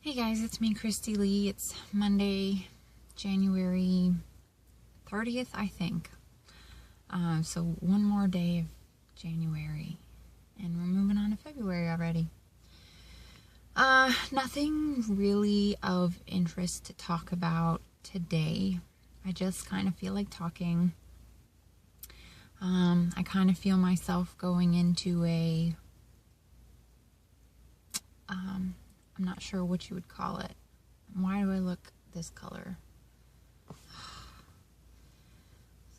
Hey guys, it's me, Kristy Lee. It's Monday, January 30th, I think. So one more day of January, and we're moving on to February already. Nothing really of interest to talk about today. I just kind of feel like talking. I kind of feel myself going into a I'm not sure what you would call it. Why do I look this color?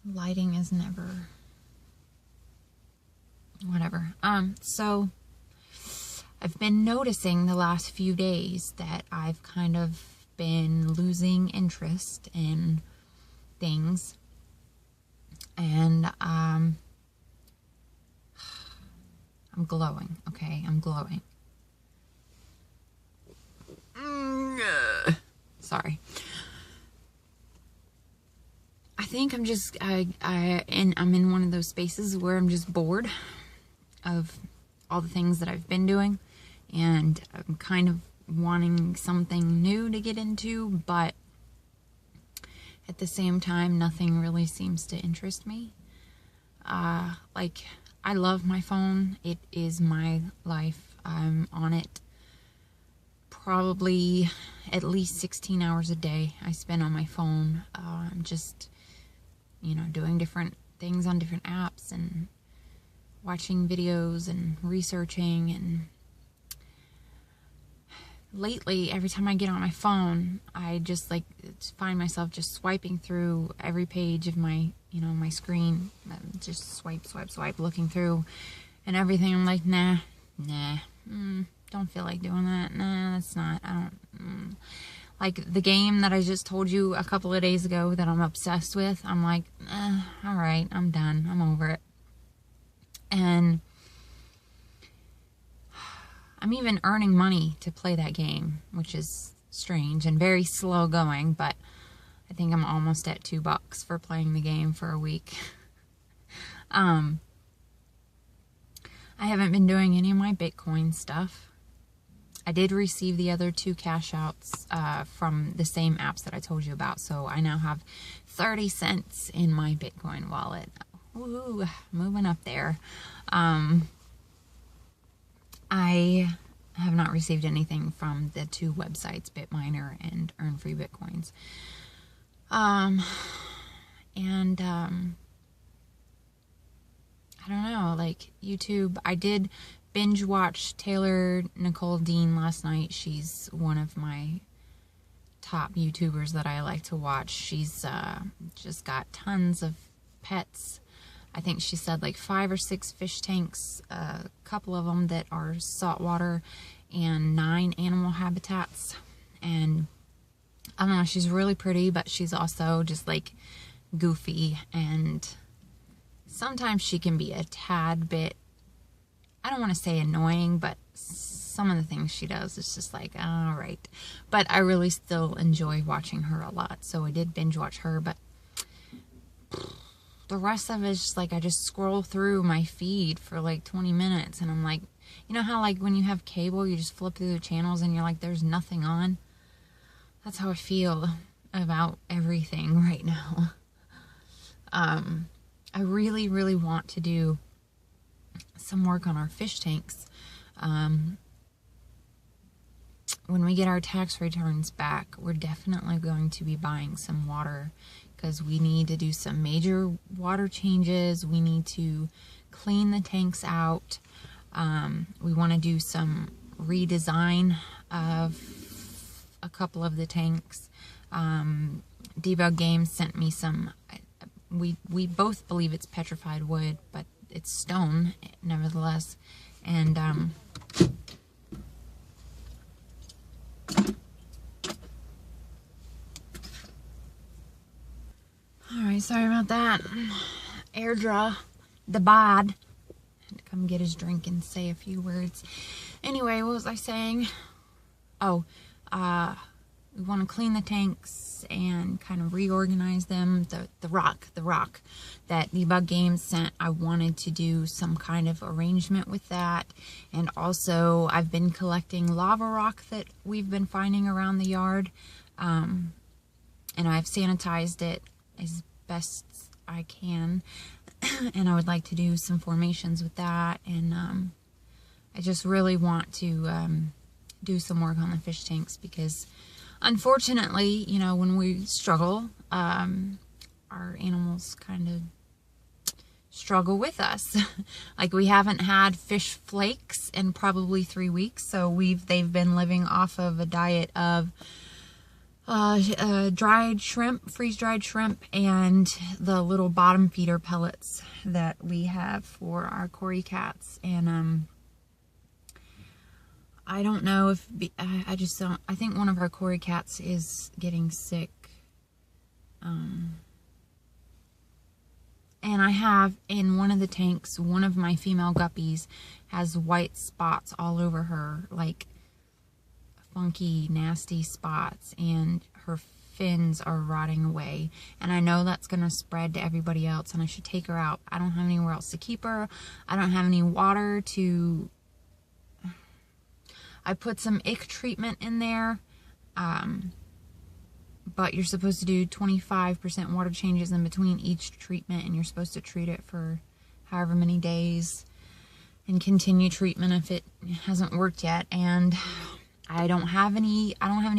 Lighting is never... Whatever. So I've been noticing the last few days that I've kind of been losing interest in things. And I'm glowing, okay? I'm glowing. Sorry. I think I'm just, I'm in one of those spaces where I'm just bored of all the things that I've been doing, and I'm kind of wanting something new to get into, but at the same time, nothing really seems to interest me. Like, I love my phone. It is my life. I'm on it probably at least 16 hours a day I spend on my phone. I'm just, doing different things on different apps and watching videos and researching. And lately, every time I get on my phone, I just find myself just swiping through every page of my, my screen. Just swipe, looking through and everything. I'm like, nah, don't feel like doing that. Nah, that's not, like the game that I just told you a couple of days ago that I'm obsessed with, I'm like, all right, I'm done. I'm over it. And I'm even earning money to play that game, which is strange and very slow going, but I think I'm almost at $2 for playing the game for a week. I haven't been doing any of my Bitcoin stuff. I did receive the other 2 cash outs from the same apps that I told you about, so I now have 30 cents in my Bitcoin wallet. Woohoo, moving up there. I have not received anything from the 2 websites, Bitminer and Earn Free Bitcoins. I don't know, like YouTube, I did binge watch Taylor Nicole Dean last night. She's one of my top YouTubers that I like to watch. She's just got tons of pets. I think she said like 5 or 6 fish tanks, a couple of them that are saltwater, and 9 animal habitats. And I don't know, she's really pretty, but she's also just like goofy, and sometimes she can be a tad bit, I don't want to say annoying, but some of the things she does is just like, all right. But I really still enjoy watching her a lot. So I did binge watch her, but the rest of it is just like, I just scroll through my feed for like 20 minutes. And I'm like, you know how like when you have cable, you just flip through the channels and you're like, there's nothing on? That's how I feel about everything right now. I really, really want to do some work on our fish tanks. When we get our tax returns back, we're definitely going to be buying some water, because we need to do some major water changes. We need to clean the tanks out. We want to do some redesign of a couple of the tanks. Debug Games sent me some, we both believe it's petrified wood, but it's stone nevertheless. And alright, sorry about that. Airdra the bod had to come get his drink and say a few words. Anyway, what was I saying? Oh, we want to clean the tanks and kind of reorganize them. The rock that Debug Games sent, I wanted to do some kind of arrangement with that. And also I've been collecting lava rock that we've been finding around the yard, and I've sanitized it as best I can. And I would like to do some formations with that, and I just really want to do some work on the fish tanks, because unfortunately, you know, when we struggle, our animals kind of struggle with us. Like, we haven't had fish flakes in probably 3 weeks, so they've been living off of a diet of dried shrimp, freeze-dried shrimp, and the little bottom feeder pellets that we have for our Cory cats. And I don't know if I just don't. I think one of our Cory cats is getting sick. And I have in one of the tanks, one of my female guppies has white spots all over her, like funky, nasty spots, and her fins are rotting away. And I know that's going to spread to everybody else, and I should take her out. I don't have anywhere else to keep her. I don't have any water to... I put some ick treatment in there, but you're supposed to do 25% water changes in between each treatment, and you're supposed to treat it for however many days and continue treatment if it hasn't worked yet. And I don't have any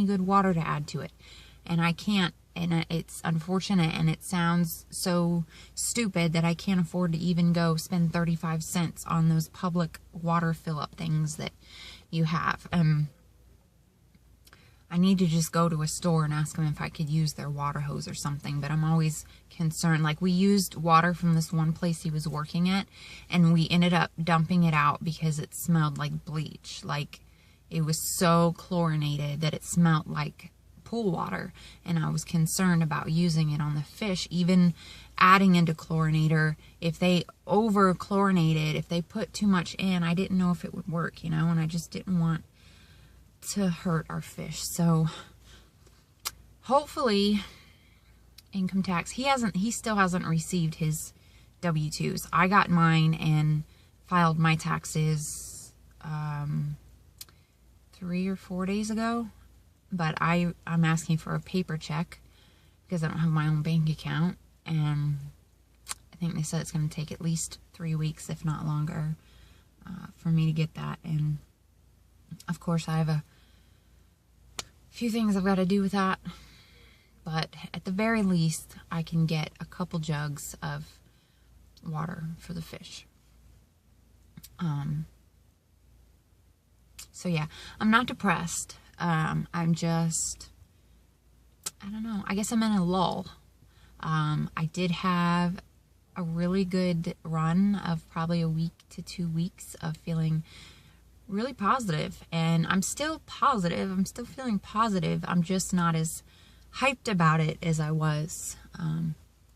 good water to add to it, and I can't, and it's unfortunate, and it sounds so stupid that I can't afford to even go spend 35 cents on those public water fill-up things that you have. I need to just go to a store and ask them if I could use their water hose or something, but I'm always concerned. Like, we used water from this one place he was working at, and we ended up dumping it out because it smelled like bleach. Like, it was so chlorinated that it smelled like pool water, and I was concerned about using it on the fish, even adding into chlorinator. If they over chlorinated, if they put too much in, I didn't know if it would work, you know, and I just didn't want to hurt our fish. So hopefully income tax, he still hasn't received his W-2s. I got mine and filed my taxes 3 or 4 days ago, but I'm asking for a paper check because I don't have my own bank account, and I think they said it's going to take at least 3 weeks, if not longer, for me to get that. And of course I have a few things I've got to do with that, but at the very least I can get a couple jugs of water for the fish. So yeah, I'm not depressed. I'm just, I don't know, I guess I'm in a lull. I did have a really good run of probably a week to 2 weeks of feeling really positive, and I'm still positive. I'm still feeling positive. I'm just not as hyped about it as I was,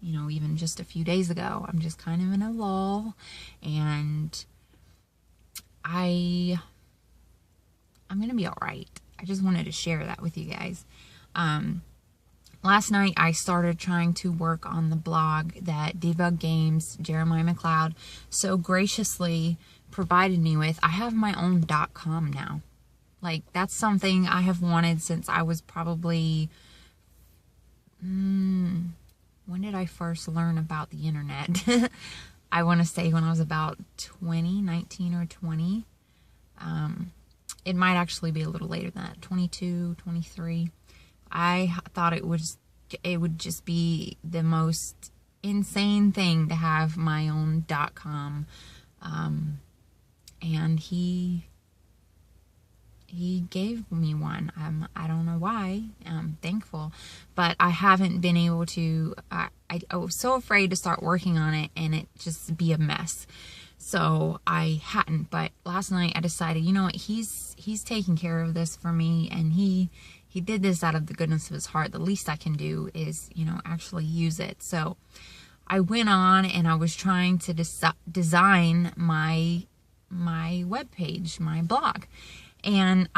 you know, even just a few days ago. I'm just kind of in a lull, and I'm gonna be all right. I just wanted to share that with you guys. Last night I started trying to work on the blog that Debug Games, Jeremiah McLeod, so graciously provided me with. I have my own .com now. Like, that's something I have wanted since I was probably, when did I first learn about the internet? I want to say when I was about 19 or 20. It might actually be a little later than that, 22, 23. I thought it would just be the most insane thing to have my own .com. And he gave me one. I don't know why. I'm thankful, but I haven't been able to. I was so afraid to start working on it and it just be a mess, so I hadn't. But last night I decided, you know what, he's taking care of this for me, and he did this out of the goodness of his heart. The least I can do is, you know, actually use it. So I went on and I was trying to design my webpage, my blog. And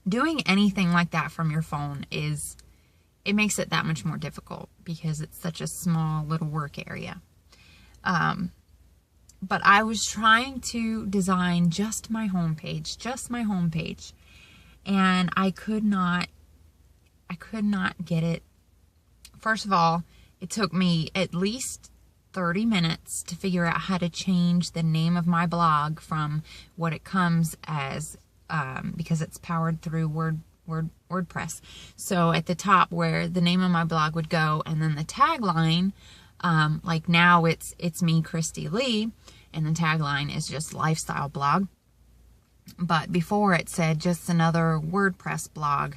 Doing anything like that from your phone it makes it that much more difficult because it's such a small little work area. But I was trying to design just my homepage, and I could not get it. First of all, it took me at least 30 minutes to figure out how to change the name of my blog from what it comes as, because it's powered through WordPress. So at the top where the name of my blog would go, and then the tagline, like now it's me, Kristy Lee, and the tagline is just lifestyle blog. But before it said just another WordPress blog.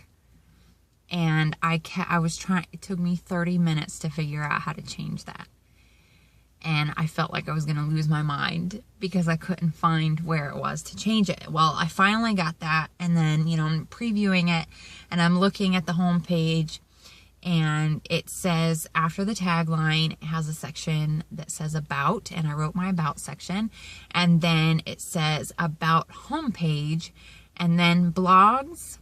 And it took me 30 minutes to figure out how to change that. And I felt like I was going to lose my mind because I couldn't find where it was to change it. Well, I finally got that, and then, I'm previewing it, and I'm looking at the home page, and it says, after the tagline, it has a section that says about, and I wrote my about section, and then it says about homepage, and then blogs,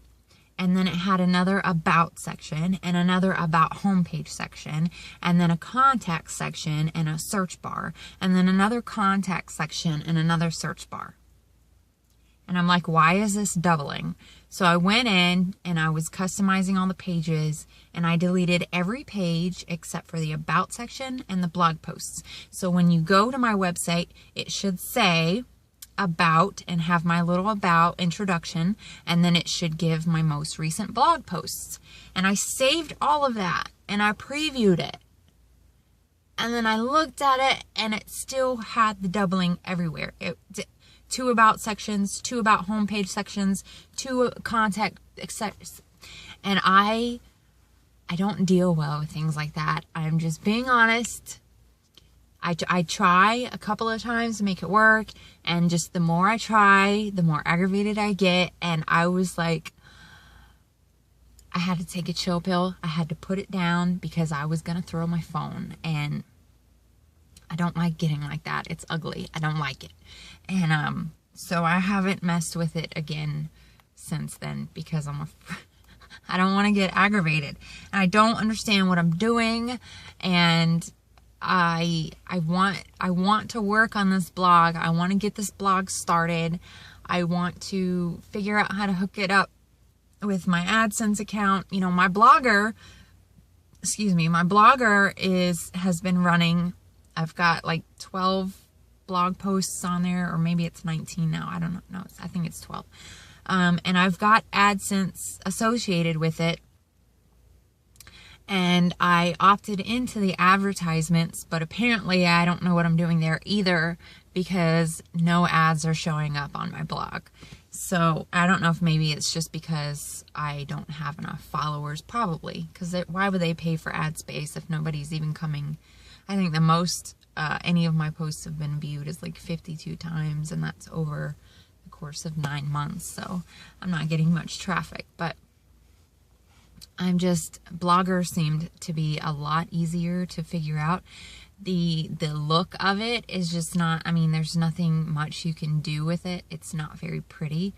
and then it had another about section and another about homepage section, and then a contact section and a search bar, and then another contact section and another search bar. And I'm like, why is this doubling? So I went in and I was customizing all the pages, and I deleted every page except for the about section and the blog posts. So when you go to my website, it should say about and have my little about introduction, and then it should give my most recent blog posts. And I saved all of that and I previewed it, and then I looked at it and it still had the doubling everywhere. Two about sections, two about homepage sections, two contact, etc. And I don't deal well with things like that. I'm just being honest. I try a couple of times to make it work, and just the more I try, the more aggravated I get. And I was like, I had to take a chill pill. I had to put it down because I was going to throw my phone, and I don't like getting like that. It's ugly. I don't like it. And so I haven't messed with it again since then because I don't want to get aggravated. And I don't understand what I'm doing, and I want to work on this blog. I want to get this blog started. I want to figure out how to hook it up with my AdSense account. My blogger has been running. I've got like 12 blog posts on there, or maybe it's 19 now. I don't know. I think it's 12. And I've got AdSense associated with it. And I opted into the advertisements, but apparently I don't know what I'm doing there either, because no ads are showing up on my blog. So I don't know if maybe it's just because I don't have enough followers, probably, because why would they pay for ad space if nobody's even coming? I think the most any of my posts have been viewed is like 52 times, and that's over the course of 9 months. So I'm not getting much traffic, but Blogger seemed to be a lot easier to figure out. The look of it is just not, there's nothing much you can do with it. It's not very pretty.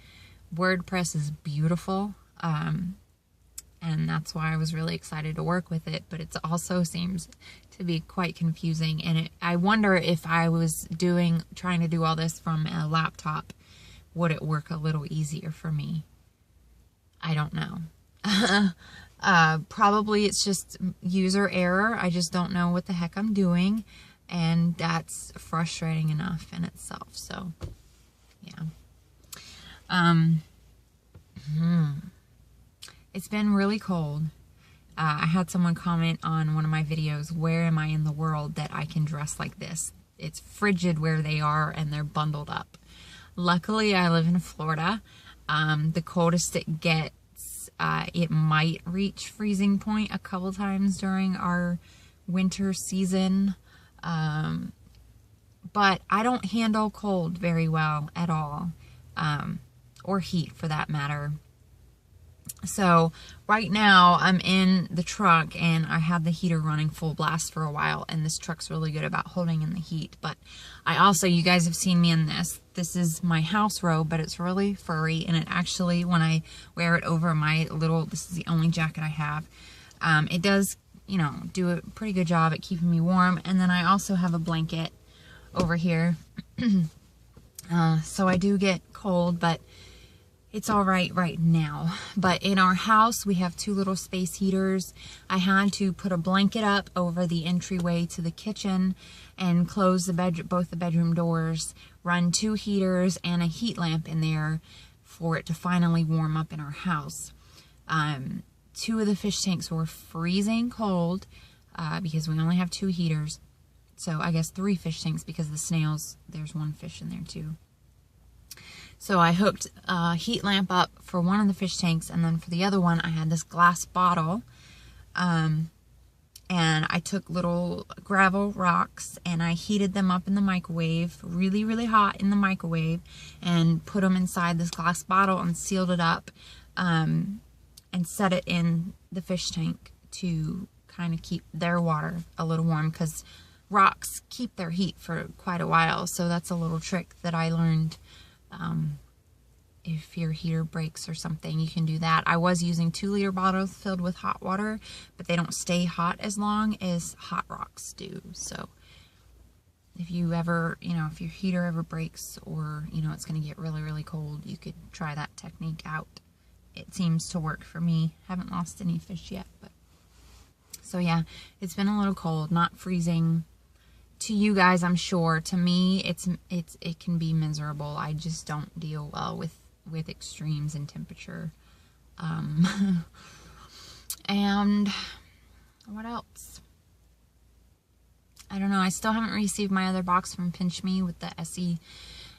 WordPress is beautiful, and that's why I was really excited to work with it, but it also seems to be quite confusing, and I wonder if I was trying to do all this from a laptop, would it work a little easier for me? I don't know. Probably it's just user error. I just don't know what the heck I'm doing, and that's frustrating enough in itself. So yeah. It's been really cold. I had someone comment on one of my videos, where am I in the world that I can dress like this? It's frigid where they are, and they're bundled up. Luckily, I live in Florida. The coldest it gets, it might reach freezing point a couple times during our winter season. But I don't handle cold very well at all, or heat for that matter. So right now I'm in the truck, and I had the heater running full blast for a while, and this truck's really good about holding in the heat. But I also, you guys have seen me in this this is my house robe, but it's really furry, and it actually, when I wear it over my little, this is the only jacket I have, it does, you know, do a pretty good job at keeping me warm. And then I also have a blanket over here. So I do get cold, but it's all right now. But in our house, we have 2 little space heaters. I had to put a blanket up over the entryway to the kitchen and close both the bedroom doors, run 2 heaters and a heat lamp in there for it to finally warm up in our house. 2 of the fish tanks were freezing cold because we only have 2 heaters. So I guess 3 fish tanks because the snails, there's 1 fish in there too. So I hooked a heat lamp up for one of the fish tanks, and then for the other one I had this glass bottle. And I took little gravel rocks and I heated them up in the microwave, really, really hot in the microwave, and put them inside this glass bottle and sealed it up, and set it in the fish tank to kind of keep their water a little warm, because rocks keep their heat for quite a while. So that's a little trick that I learned. If your heater breaks or something, you can do that. I was using 2-liter bottles filled with hot water, but they don't stay hot as long as hot rocks do. So if you ever, you know, if your heater ever breaks, or, you know, it's going to get really, really cold, you could try that technique out. It seems to work for me. Haven't lost any fish yet, but so yeah, it's been a little cold, not freezing to you guys, I'm sure. To me, it can be miserable. I just don't deal well with extremes in temperature. And what else? I don't know. I still haven't received my other box from Pinch Me with the SE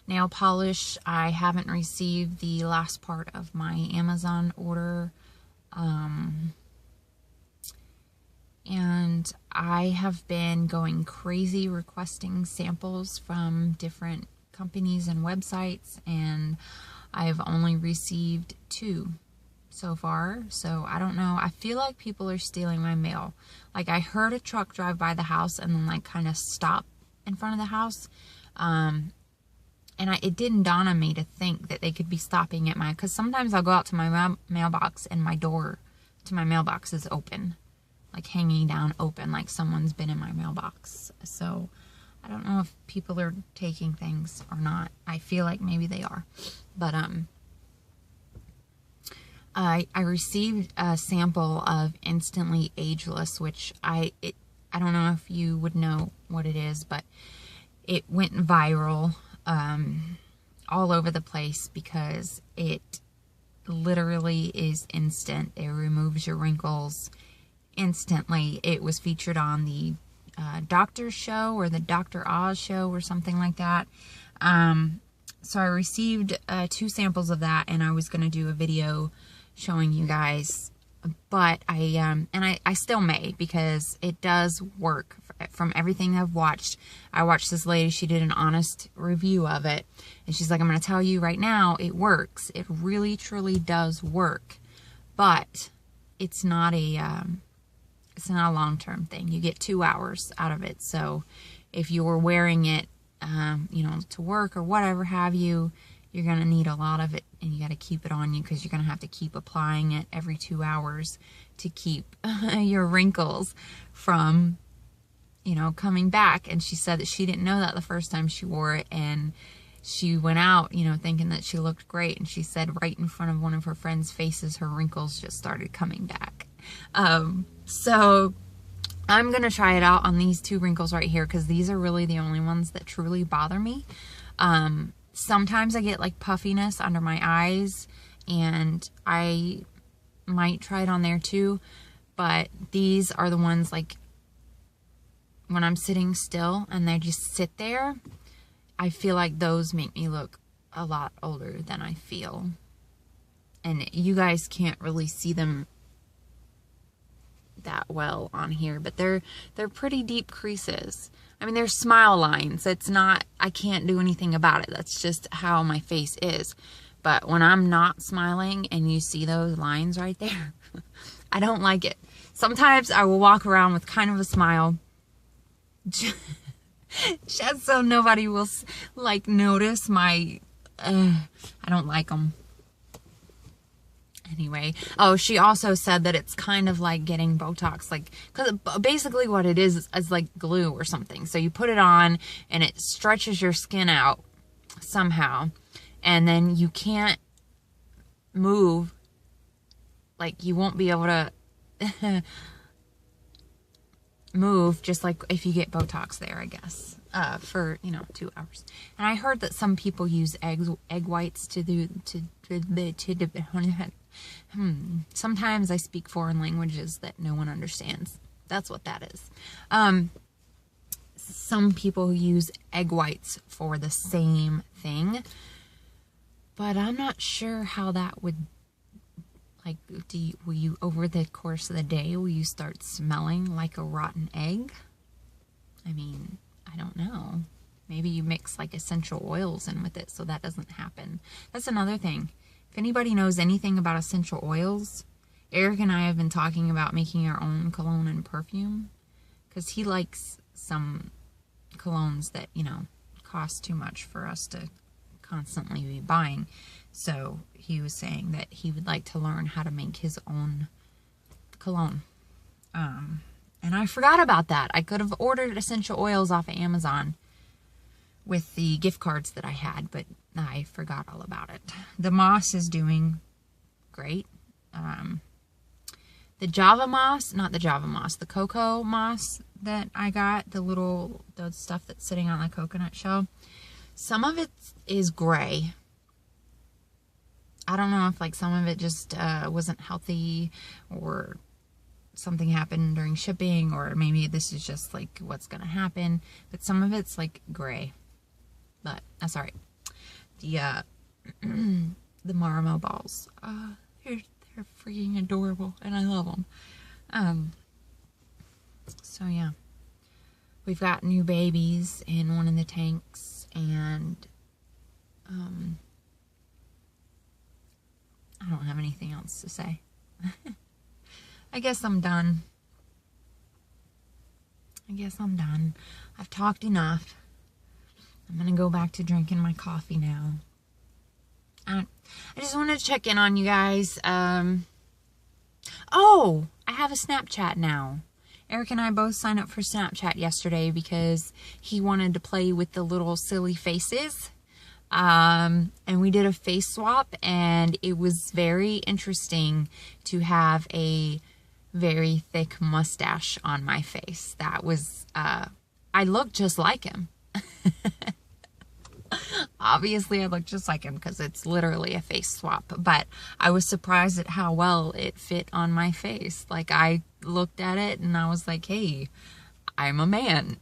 nail polish. I haven't received the last part of my Amazon order. And I have been going crazy requesting samples from different companies and websites, and I've only received 2 so far. So I don't know. I feel like people are stealing my mail. Like, I heard a truck drive by the house and then like kind of stop in front of the house. And it didn't dawn on me to think that they could be stopping at my, because sometimes I'll go out to my mailbox and my door to my mailbox is open, like hanging down open, like someone's been in my mailbox. So I don't know if people are taking things or not. I feel like maybe they are. But I received a sample of Instantly Ageless, which I don't know if you would know what it is, but it went viral all over the place because it literally is instant. It removes your wrinkles instantly. It was featured on the Doctor's Show or the Dr. Oz Show or something like that. So I received 2 samples of that, and I was going to do a video showing you guys, but I still may, because it does work. From everything I've watched, I watched this lady, she did an honest review of it, and she's like, I'm going to tell you right now, it works. It really, truly does work, but it's not a long-term thing. You get 2 hours out of it. So if you were wearing it, you know, to work or whatever have you, you're going to need a lot of it, and you got to keep it on you, because you're going to have to keep applying it every 2 hours to keep your wrinkles from, you know, coming back. And she said that she didn't know that the first time she wore it, and she went out, you know, thinking that she looked great, and she said right in front of one of her friends' faces, her wrinkles just started coming back. So I'm going to try it out on these 2 wrinkles right here, because these are really the only ones that truly bother me. Sometimes I get like puffiness under my eyes, and I might try it on there too, but these are the ones, like, when I'm sitting still and they just sit there, I feel like those make me look a lot older than I feel. And you guys can't really see them that well on here, but they're pretty deep creases. I mean, they're smile lines. It's not, I can't do anything about it. That's just how my face is. But when I'm not smiling and you see those lines right there, I don't like it. Sometimes I will walk around with kind of a smile Just so nobody will, like, notice my, I don't like them. Anyway, oh, she also said that it's kind of like getting Botox, like, because basically what it is like glue or something. So you put it on and it stretches your skin out somehow, and then you can't move, like you won't be able to move, just like if you get Botox there, I guess, for, you know, 2 hours. And I heard that some people use egg whites to do, sometimes I speak foreign languages that no one understands. That's what that is. Some people use egg whites for the same thing, but I'm not sure how that would, like, will you, over the course of the day, will you start smelling like a rotten egg? I mean, I don't know. Maybe you mix like essential oils in with it so that doesn't happen. That's another thing. If anybody knows anything about essential oils, Eric and I have been talking about making our own cologne and perfume, because he likes some colognes that, you know, cost too much for us to constantly be buying. So he was saying that he would like to learn how to make his own cologne. And I forgot about that. I could have ordered essential oils off of Amazon with the gift cards that I had, but I forgot all about it. The moss is doing great. The Java moss, not the Java moss, the cocoa moss that I got, the stuff that's sitting on the coconut shell, some of it is gray. I don't know if like some of it just wasn't healthy, or something happened during shipping, or maybe this is just like what's gonna happen, but some of it's like gray, but that's all right. The the Marimo balls, they're freaking adorable and I love them. So yeah, we've got new babies in one of the tanks, and I don't have anything else to say. I guess I'm done. I've talked enough. I'm gonna go back to drinking my coffee now. I just wanted to check in on you guys. Oh, I have a Snapchat now. Eric and I both signed up for Snapchat yesterday because he wanted to play with the little silly faces. And we did a face swap, and it was very interesting to have a very thick mustache on my face. That was, I looked just like him. Obviously, I look just like him because it's literally a face swap, but I was surprised at how well it fit on my face. Like, I looked at it and I was like, hey, I'm a man.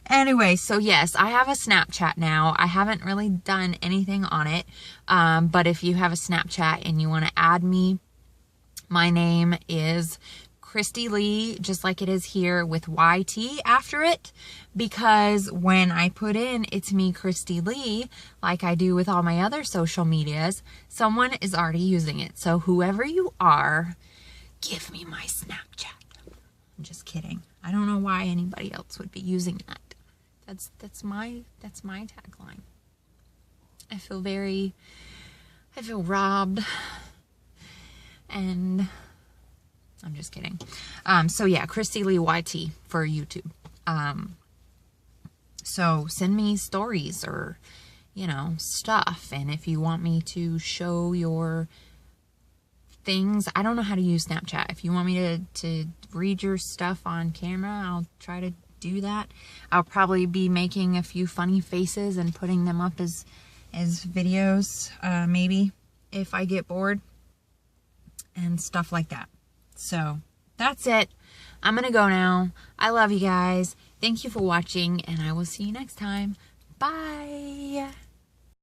Anyway, so yes, I have a Snapchat now. I haven't really done anything on it, but if you have a Snapchat and you want to add me, my name is Kristy Lee, just like it is here, with YT after it, because when I put in "it's me, Kristy Lee," like I do with all my other social medias, someone is already using it. So whoever you are, give me my Snapchat. I'm just kidding. I don't know why anybody else would be using that. That's my tagline. I feel robbed, and I'm just kidding. So yeah, Kristy Lee YT for YouTube. So send me stories or, you know, stuff. And if you want me to show your things, I don't know how to use Snapchat. If you want me to read your stuff on camera, I'll try to do that. I'll probably be making a few funny faces and putting them up as videos, maybe, if I get bored and stuff like that. So that's it. I'm gonna go now. I love you guys. Thank you for watching, and I will see you next time. Bye.